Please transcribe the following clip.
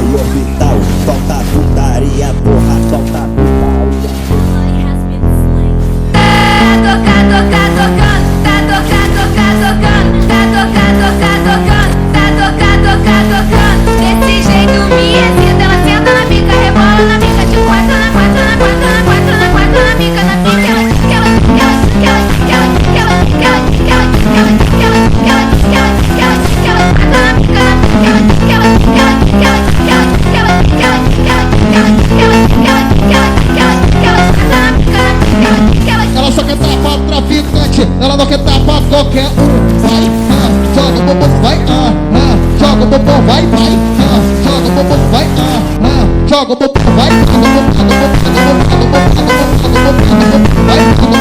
foi orbital. Solta putaria, porra, solta putaria. Tá tocando, tá tocando, desse jeito me excita, ela senta na pica, rebola na pica, de quatro na quatro, na quatro, na quatro, na quatro, na pica, na pica, Ela só quer tapar traficante, ela não quer tapar qualquer um. Vai, joga o bumbum, vai, joga o bumbum, vai, joga o bumbum, vai, joga o bumbum, vai, vai,